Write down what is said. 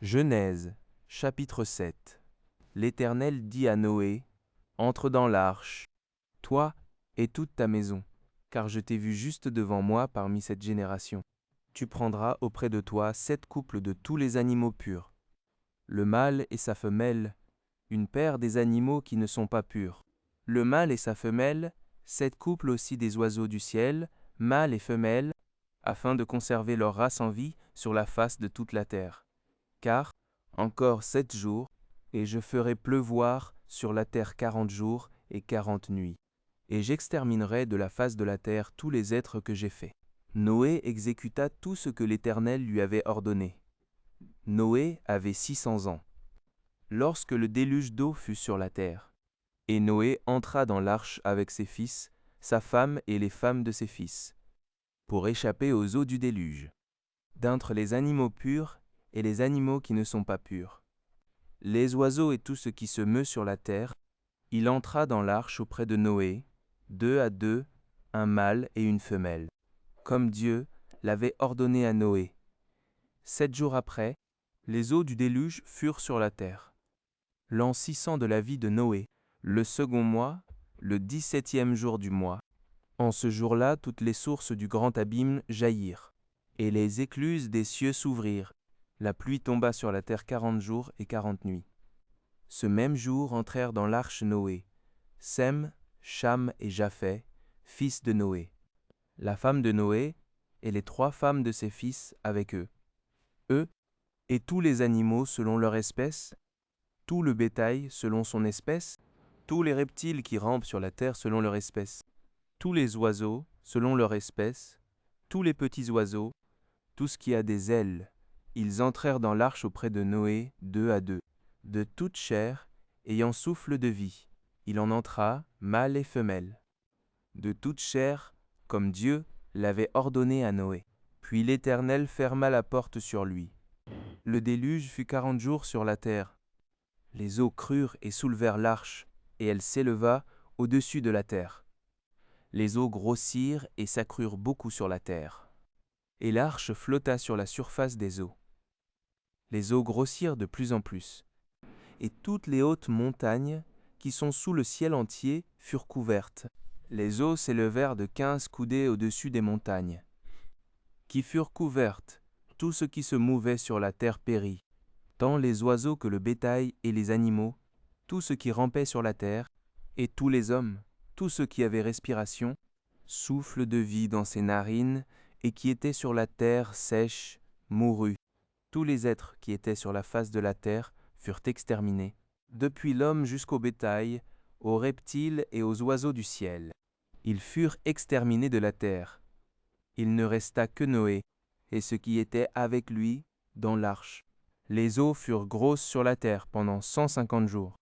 Genèse, chapitre 7. L'Éternel dit à Noé, entre dans l'arche, toi et toute ta maison, car je t'ai vu juste devant moi parmi cette génération. Tu prendras auprès de toi 7 couples de tous les animaux purs, le mâle et sa femelle, une paire des animaux qui ne sont pas purs, le mâle et sa femelle, 7 couples aussi des oiseaux du ciel, mâles et femelles, afin de conserver leur race en vie sur la face de toute la terre. Car, encore 7 jours, et je ferai pleuvoir sur la terre 40 jours et 40 nuits. Et j'exterminerai de la face de la terre tous les êtres que j'ai faits. Noé exécuta tout ce que l'Éternel lui avait ordonné. Noé avait 600 ans, lorsque le déluge d'eau fut sur la terre. Et Noé entra dans l'arche avec ses fils, sa femme et les femmes de ses fils, pour échapper aux eaux du déluge, d'entre les animaux purs et les animaux qui ne sont pas purs. Les oiseaux et tout ce qui se meut sur la terre, il entra dans l'arche auprès de Noé, 2 à 2, un mâle et une femelle, comme Dieu l'avait ordonné à Noé. 7 jours après, les eaux du déluge furent sur la terre. L'an 600 de la vie de Noé, le second mois, le 17e jour du mois. En ce jour-là, toutes les sources du grand abîme jaillirent, et les écluses des cieux s'ouvrirent. La pluie tomba sur la terre 40 jours et 40 nuits. Ce même jour entrèrent dans l'arche Noé, Sem, Cham et Japheth, fils de Noé, la femme de Noé et les 3 femmes de ses fils avec eux. Eux et tous les animaux selon leur espèce, tout le bétail selon son espèce, tous les reptiles qui rampent sur la terre selon leur espèce, tous les oiseaux selon leur espèce, tous les petits oiseaux, tout ce qui a des ailes. Ils entrèrent dans l'arche auprès de Noé 2 à 2. De toute chair, ayant souffle de vie, il en entra, mâle et femelle. De toute chair, comme Dieu l'avait ordonné à Noé. Puis l'Éternel ferma la porte sur lui. Le déluge fut 40 jours sur la terre. Les eaux crurent et soulevèrent l'arche, et elle s'éleva au-dessus de la terre. Les eaux grossirent et s'accrurent beaucoup sur la terre. Et l'arche flotta sur la surface des eaux. Les eaux grossirent de plus en plus, et toutes les hautes montagnes qui sont sous le ciel entier furent couvertes. Les eaux s'élevèrent de 15 coudées au-dessus des montagnes, qui furent couvertes. Tout ce qui se mouvait sur la terre périt, tant les oiseaux que le bétail et les animaux, tout ce qui rampait sur la terre, et tous les hommes, tout ce qui avait respiration, souffle de vie dans ses narines, et qui était sur la terre sèche, mourut. Tous les êtres qui étaient sur la face de la terre furent exterminés, depuis l'homme jusqu'au bétail, aux reptiles et aux oiseaux du ciel. Ils furent exterminés de la terre. Il ne resta que Noé, et ce qui était avec lui, dans l'arche. Les eaux furent grosses sur la terre pendant 150 jours.